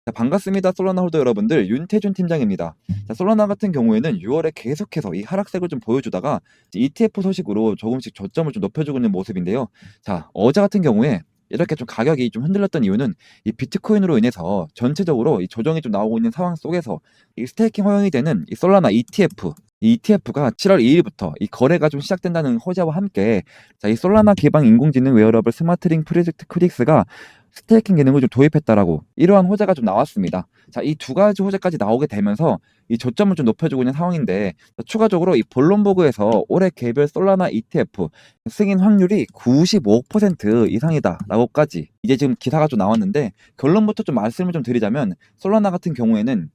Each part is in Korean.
자, 반갑습니다. 솔라나 홀더 여러분들, 윤태준 팀장입니다. 자, 솔라나 같은 경우에는 6월에 계속해서 이 하락세를 좀 보여주다가 ETF 소식으로 조금씩 저점을 좀 높여주고 있는 모습인데요. 자, 어제 같은 경우에 이렇게 좀 가격이 좀 흔들렸던 이유는 이 비트코인으로 인해서 전체적으로 이 조정이 좀 나오고 있는 상황 속에서 이 스테이킹 허용이 되는 이 솔라나 ETF, 이 ETF가 7월 2일부터 이 거래가 좀 시작된다는 호재와 함께, 자, 이 솔라나 기반 인공지능 웨어러블 스마트링 프로젝트 크릭스가 스테이킹 기능을 좀 도입했다라고 이러한 호재가 좀 나왔습니다. 자, 이 두 가지 호재까지 나오게 되면서 이 저점을 좀 높여주고 있는 상황인데, 추가적으로 이 본론버그에서 올해 개별 솔라나 ETF 승인 확률이 95% 이상이다라고까지 이제 지금 기사가 좀 나왔는데, 결론부터 좀 말씀을 좀 드리자면 솔라나 같은 경우에는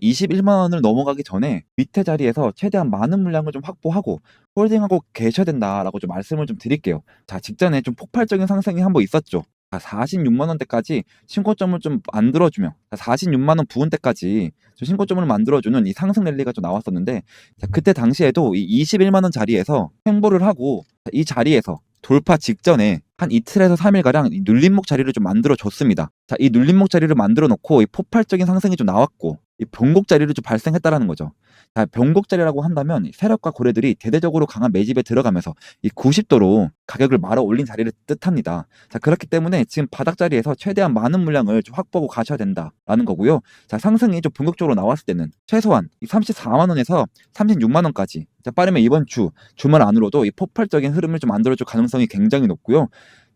21만 원을 넘어가기 전에 밑에 자리에서 최대한 많은 물량을 좀 확보하고 홀딩하고 계셔야 된다라고 좀 말씀을 좀 드릴게요. 자, 직전에 좀 폭발적인 상승이 한번 있었죠. 46만 원대까지 신고점을 좀 만들어주며 46만 원 부근대까지 좀 신고점을 만들어주는 이 상승 랠리가 좀 나왔었는데, 자, 그때 당시에도 이 21만 원 자리에서 횡보를 하고 이 자리에서 돌파 직전에 한 이틀에서 3일가량 이 눌림목 자리를 좀 만들어 줬습니다. 자, 이 눌림목 자리를 만들어 놓고 이 폭발적인 상승이 좀 나왔고 이 변곡 자리를 좀 발생했다라는 거죠. 자, 변곡 자리라고 한다면 이 세력과 고래들이 대대적으로 강한 매집에 들어가면서 이 90도로 가격을 말아 올린 자리를 뜻합니다. 자, 그렇기 때문에 지금 바닥 자리에서 최대한 많은 물량을 좀 확보하고 가셔야 된다라는 거고요. 자, 상승이 좀 본격적으로 나왔을 때는 최소한 이 34만 원에서 36만 원까지, 자, 빠르면 이번 주말 안으로도 이 폭발적인 흐름을 좀 만들어줄 가능성이 굉장히 높고요.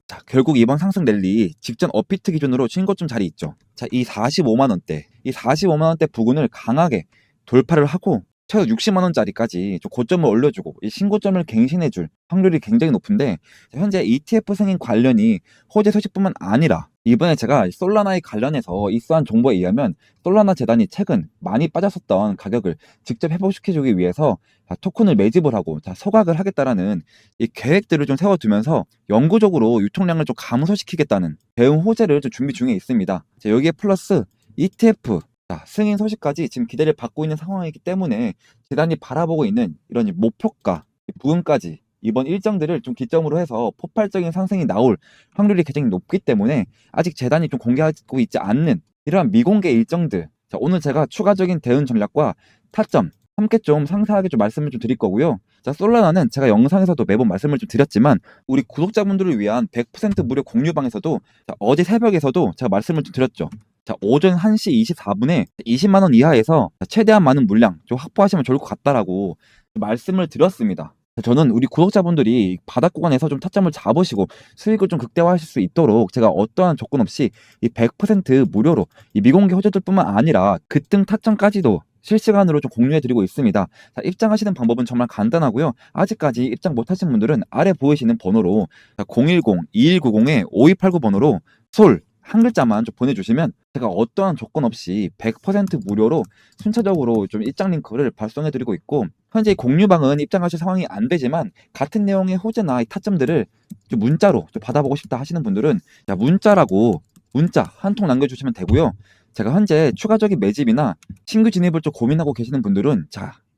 자, 결국 이번 상승 랠리 직전 업비트 기준으로 신고점 자리 있죠. 자, 이 45만 원대, 이 45만 원대 부근을 강하게 돌파를 하고 최소 60만 원짜리까지 좀 고점을 올려주고 이 신고점을 갱신해줄 확률이 굉장히 높은데, 현재 ETF 승인 관련이 호재 소식뿐만 아니라 이번에 제가 솔라나에 관련해서 입수한 정보에 의하면 솔라나 재단이 최근 많이 빠졌었던 가격을 직접 회복시켜주기 위해서 토큰을 매집을 하고 소각을 하겠다라는 이 계획들을 좀 세워두면서 영구적으로 유통량을 좀 감소시키겠다는 대응 호재를 좀 준비 중에 있습니다. 자, 여기에 플러스 ETF 승인 소식까지 지금 기대를 받고 있는 상황이기 때문에 재단이 바라보고 있는 이런 목표가 부근까지 이번 일정들을 좀 기점으로 해서 폭발적인 상승이 나올 확률이 굉장히 높기 때문에 아직 재단이 좀 공개하고 있지 않는 이러한 미공개 일정들, 자, 오늘 제가 추가적인 대응 전략과 타점 함께 좀 상세하게 좀 말씀을 좀 드릴 거고요. 자, 솔라나는 제가 영상에서도 매번 말씀을 좀 드렸지만 우리 구독자분들을 위한 100% 무료 공유방에서도 어제 새벽에서도 제가 말씀을 좀 드렸죠. 자, 오전 1시 24분에 20만 원 이하에서 최대한 많은 물량 좀 확보하시면 좋을 것 같다라고 말씀을 드렸습니다. 저는 우리 구독자분들이 바닥 구간에서 좀 타점을 잡으시고 수익을 좀 극대화하실 수 있도록 제가 어떠한 조건 없이 이 100% 무료로 이 미공개 호재들뿐만 아니라 급등 타점까지도 실시간으로 좀 공유해드리고 있습니다. 자, 입장하시는 방법은 정말 간단하고요. 아직까지 입장 못하신 분들은 아래 보이시는 번호로 010-2190-5289 번호로 솔 한 글자만 좀 보내주시면 제가 어떠한 조건 없이 100% 무료로 순차적으로 좀 입장 링크를 발송해드리고 있고, 현재 공유방은 입장하실 상황이 안 되지만 같은 내용의 호재나 이 타점들을 좀 문자로 좀 받아보고 싶다 하시는 분들은 문자라고 문자 한 통 남겨주시면 되고요. 제가 현재 추가적인 매집이나 신규 진입을 좀 고민하고 계시는 분들은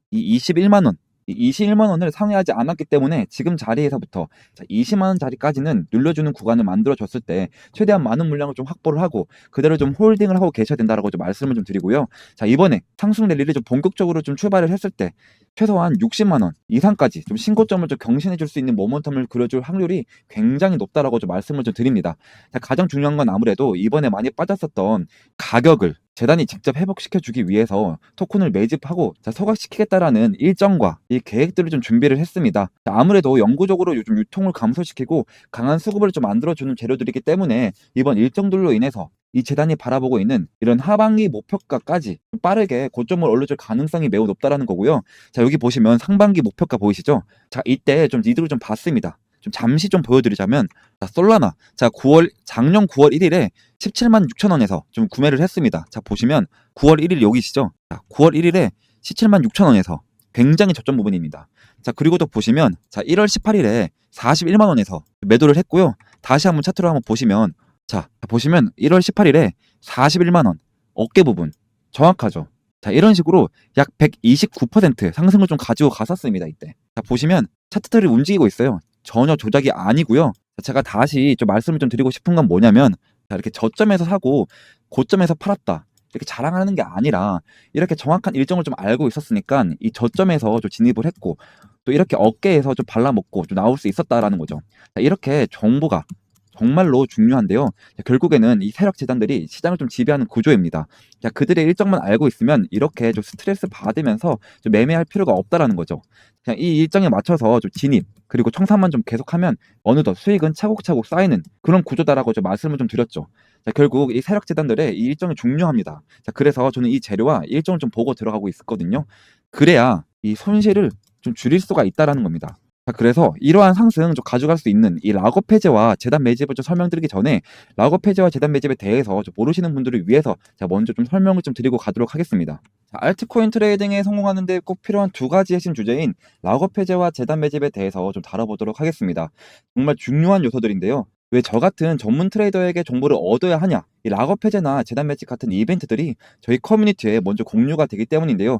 이 21만 원, 이 21만 원을 상회하지 않았기 때문에 지금 자리에서부터 20만 원 자리까지는 눌러주는 구간을 만들어줬을 때 최대한 많은 물량을 좀 확보를 하고 그대로 좀 홀딩을 하고 계셔야 된다라고 좀 말씀을 좀 드리고요. 자, 이번에 상승 랠리를 좀 본격적으로 좀 출발을 했을 때 최소한 60만 원 이상까지 좀 신고점을 좀 경신해 줄 수 있는 모멘텀을 그려줄 확률이 굉장히 높다라고 좀 말씀을 좀 드립니다. 자, 가장 중요한 건 아무래도 이번에 많이 빠졌었던 가격을 재단이 직접 회복시켜주기 위해서 토큰을 매집하고 소각시키겠다라는 일정과 이 계획들을 좀 준비를 했습니다. 자, 아무래도 영구적으로 요즘 유통을 감소시키고 강한 수급을 좀 만들어주는 재료들이기 때문에 이번 일정들로 인해서 이 재단이 바라보고 있는 이런 하반기 목표가까지 빠르게 고점을 올려줄 가능성이 매우 높다라는 거고요. 자, 여기 보시면 상반기 목표가 보이시죠? 자, 이때 좀 니드를 좀 봤습니다. 좀 잠시 좀 보여드리자면, 자, 솔라나 작년 9월 1일에 17만 6천 원에서 좀 구매를 했습니다. 자, 보시면 9월 1일 여기시죠? 자, 9월 1일에 17만 6천 원에서 굉장히 저점 부분입니다. 자, 그리고 또 보시면 1월 18일에 41만 원에서 매도를 했고요. 다시 한번 차트로 한번 보시면, 자, 보시면 1월 18일에 41만 원 어깨 부분 정확하죠? 자, 이런 식으로 약 129% 상승을 좀 가지고 갔었습니다, 이때. 자, 보시면 차트들이 움직이고 있어요. 전혀 조작이 아니고요. 제가 다시 좀 말씀을 좀 드리고 싶은 건 뭐냐면, 자, 이렇게 저점에서 사고 고점에서 팔았다. 이렇게 자랑하는 게 아니라 이렇게 정확한 일정을 좀 알고 있었으니까 이 저점에서 좀 진입을 했고 또 이렇게 어깨에서 좀 발라먹고 좀 나올 수 있었다라는 거죠. 자, 이렇게 정보가 정말로 중요한데요. 자, 결국에는 이 세력 재단들이 시장을 좀 지배하는 구조입니다. 자, 그들의 일정만 알고 있으면 이렇게 좀 스트레스 받으면서 좀 매매할 필요가 없다라는 거죠. 그냥 이 일정에 맞춰서 좀 진입 그리고 청산만 좀 계속하면 어느덧 수익은 차곡차곡 쌓이는 그런 구조다라고 좀 말씀을 좀 드렸죠. 자, 결국 이 세력 재단들의 이 일정이 중요합니다. 자, 그래서 저는 이 재료와 일정을 좀 보고 들어가고 있었거든요. 그래야 이 손실을 좀 줄일 수가 있다라는 겁니다. 자, 그래서 이러한 상승 좀 가져갈 수 있는 이 락업 해제와 재단 매집을 좀 설명드리기 전에 락업 해제와 재단 매집에 대해서 좀 모르시는 분들을 위해서 제가 먼저 좀 설명을 좀 드리고 가도록 하겠습니다. 자, 알트코인 트레이딩에 성공하는 데 꼭 필요한 두 가지 핵심 주제인 락업 해제와 재단 매집에 대해서 좀 다뤄보도록 하겠습니다. 정말 중요한 요소들인데요. 왜 저 같은 전문 트레이더에게 정보를 얻어야 하냐? 이 락업 해제나 재단 매집 같은 이벤트들이 저희 커뮤니티에 먼저 공유가 되기 때문인데요.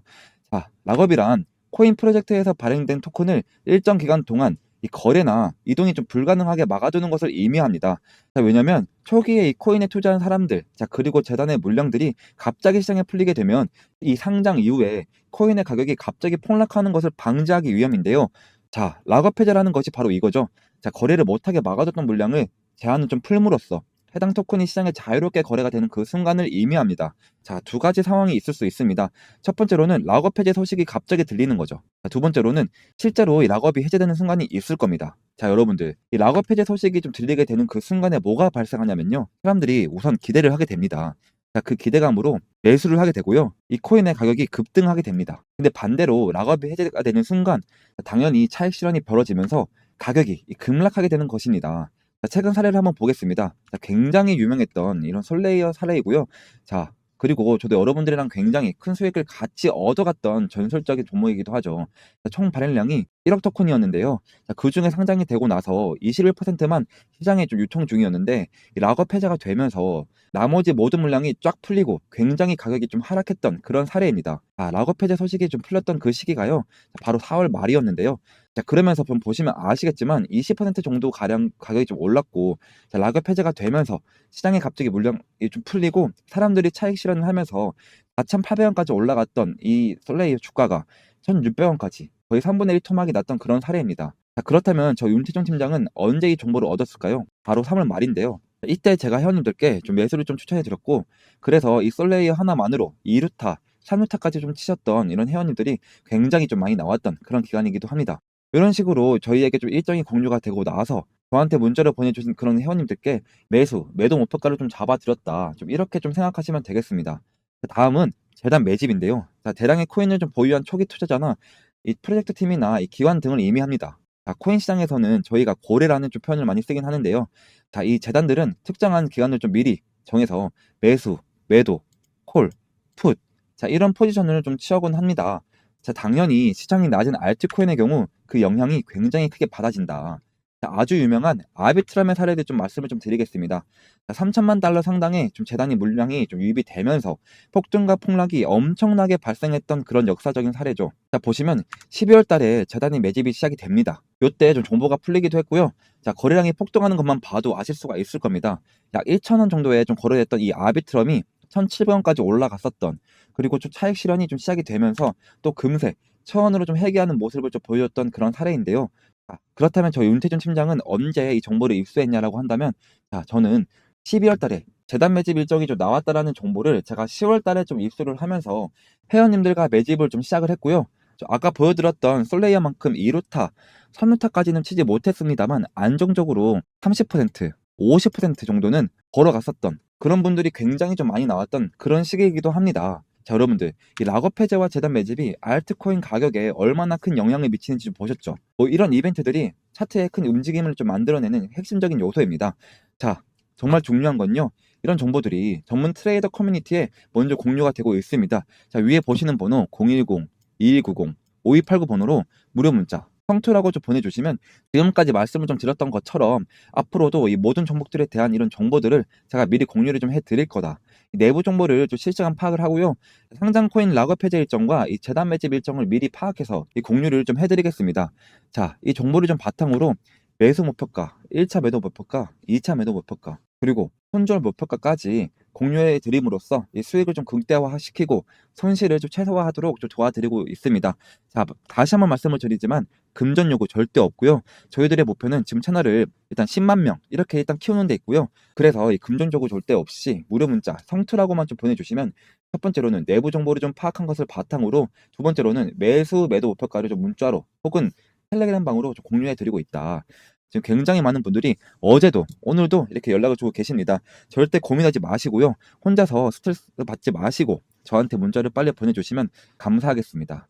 자, 락업이란 코인 프로젝트에서 발행된 토큰을 일정 기간 동안 이 거래나 이동이 좀 불가능하게 막아두는 것을 의미합니다. 자, 왜냐면 초기에 이 코인에 투자한 사람들, 자, 그리고 재단의 물량들이 갑자기 시장에 풀리게 되면 이 상장 이후에 코인의 가격이 갑자기 폭락하는 것을 방지하기 위함인데요. 자, 락업 해제라는 것이 바로 이거죠. 자, 거래를 못하게 막아뒀던 물량을 제한을 좀 풀므로써 해당 토큰이 시장에 자유롭게 거래가 되는 그 순간을 의미합니다. 자, 두 가지 상황이 있을 수 있습니다. 첫 번째로는 락업 해제 소식이 갑자기 들리는 거죠. 자, 두 번째로는 실제로 이 락업이 해제되는 순간이 있을 겁니다. 자, 여러분들, 이 락업 해제 소식이 좀 들리게 되는 그 순간에 뭐가 발생하냐면요. 사람들이 우선 기대를 하게 됩니다. 자, 그 기대감으로 매수를 하게 되고요. 이 코인의 가격이 급등하게 됩니다. 근데 반대로 락업이 해제가 되는 순간 당연히 차익 실현이 벌어지면서 가격이 급락하게 되는 것입니다. 자, 최근 사례를 한번 보겠습니다. 자, 굉장히 유명했던 이런 솔레이어 사례이고요. 자, 그리고 저도 여러분들이랑 굉장히 큰 수익을 같이 얻어갔던 전설적인 종목이기도 하죠. 자, 총 발행량이 1억 토큰이었는데요. 자, 그중에 상장이 되고 나서 21%만 시장에 좀 유통 중이었는데 이 락업 해제가 되면서 나머지 모든 물량이 쫙 풀리고 굉장히 가격이 좀 하락했던 그런 사례입니다. 아, 락업 해제 소식이 좀 풀렸던 그 시기가요. 자, 바로 4월 말이었는데요. 자, 그러면서 좀 보시면 아시겠지만 20% 정도 가량 가격이 좀 올랐고 자, 락업 해제가 되면서 시장에 갑자기 물량이 좀 풀리고 사람들이 차익 실현을 하면서 4,800원까지 올라갔던 이 솔레이어 주가가 1,600원까지 거의 3분의 1 토막이 났던 그런 사례입니다. 자, 그렇다면 저 윤태종 팀장은 언제 이 정보를 얻었을까요? 바로 3월 말인데요. 자, 이때 제가 회원님들께 좀 매수를 좀 추천해 드렸고 그래서 이 솔레이어 하나만으로 2루타, 3루타까지 좀 치셨던 이런 회원님들이 굉장히 좀 많이 나왔던 그런 기간이기도 합니다. 이런 식으로 저희에게 좀 일정이 공유가 되고 나서 저한테 문자를 보내주신 그런 회원님들께 매도 목표가를 좀 잡아드렸다. 좀 이렇게 좀 생각하시면 되겠습니다. 다음은 재단 매집인데요. 자, 대량의 코인을 좀 보유한 초기 투자자나 이 프로젝트 팀이나 이 기관 등을 의미합니다. 자, 코인 시장에서는 저희가 고래라는 좀 표현을 많이 쓰긴 하는데요. 자, 이 재단들은 특정한 기간을 좀 미리 정해서 매수, 매도, 콜, 풋, 자, 이런 포지션을 좀 취하곤 합니다. 자, 당연히 시장이 낮은 알트코인의 경우 그 영향이 굉장히 크게 받아진다. 자, 아주 유명한 아비트람의 사례를 좀 말씀을 좀 드리겠습니다. 자, 3천만 달러 상당의 좀 재단이 물량이 좀 유입이 되면서 폭등과 폭락이 엄청나게 발생했던 그런 역사적인 사례죠. 자, 보시면 12월 달에 재단이 매집이 시작이 됩니다. 이때 좀 정보가 풀리기도 했고요. 자, 거래량이 폭등하는 것만 봐도 아실 수가 있을 겁니다. 약 1,000원 정도에 좀 거래됐던 이 아비트럼이 1,700원까지 올라갔었던 그리고 좀 차익 실현이 좀 시작이 되면서 또 금세 1,000원으로 좀 회귀하는 모습을 좀 보여줬던 그런 사례인데요. 아, 그렇다면 저희 윤태준 팀장은 언제 이 정보를 입수했냐라고 한다면 자, 저는 12월 달에 재단 매집 일정이 좀 나왔다라는 정보를 제가 10월 달에 좀 입수를 하면서 회원님들과 매집을 좀 시작을 했고요. 저 아까 보여드렸던 솔레이어만큼 2루타, 3루타까지는 치지 못했습니다만 안정적으로 30%, 50% 정도는 걸어갔었던 그런 분들이 굉장히 좀 많이 나왔던 그런 시기이기도 합니다. 자, 여러분들, 이 락업 해제와 재단 매집이 알트코인 가격에 얼마나 큰 영향을 미치는지 좀 보셨죠? 이런 이벤트들이 차트에 큰 움직임을 좀 만들어내는 핵심적인 요소입니다. 자, 정말 중요한 건요. 이런 정보들이 전문 트레이더 커뮤니티에 먼저 공유가 되고 있습니다. 자, 위에 보시는 번호 010-2190-5289 번호로 무료 문자 성투라고 좀 보내주시면 지금까지 말씀을 좀 드렸던 것처럼 앞으로도 이 모든 종목들에 대한 이런 정보들을 제가 미리 공유를 좀 해드릴 거다. 이 내부 정보를 좀 실시간 파악을 하고요. 상장 코인 락업 해제 일정과 이 재단 매집 일정을 미리 파악해서 이 공유를 좀 해드리겠습니다. 자, 이 정보를 좀 바탕으로 매수 목표가, 1차 매도 목표가, 2차 매도 목표가, 그리고 손절 목표가까지 공유해 드림으로써 이 수익을 좀 극대화시키고 손실을 좀 최소화하도록 좀 도와드리고 있습니다. 자, 다시 한번 말씀을 드리지만 금전 요구 절대 없고요. 저희들의 목표는 지금 채널을 일단 10만 명 이렇게 일단 키우는 데 있고요. 그래서 이 금전 요구 절대 없이 무료 문자 성투라고만 좀 보내주시면 첫 번째로는 내부 정보를 좀 파악한 것을 바탕으로, 두 번째로는 매수 매도 목표가를 좀 문자로 혹은 텔레그램 방으로 좀 공유해 드리고 있다. 지금 굉장히 많은 분들이 어제도 오늘도 이렇게 연락을 주고 계십니다. 절대 고민하지 마시고요. 혼자서 스트레스 받지 마시고 저한테 문자를 빨리 보내주시면 감사하겠습니다.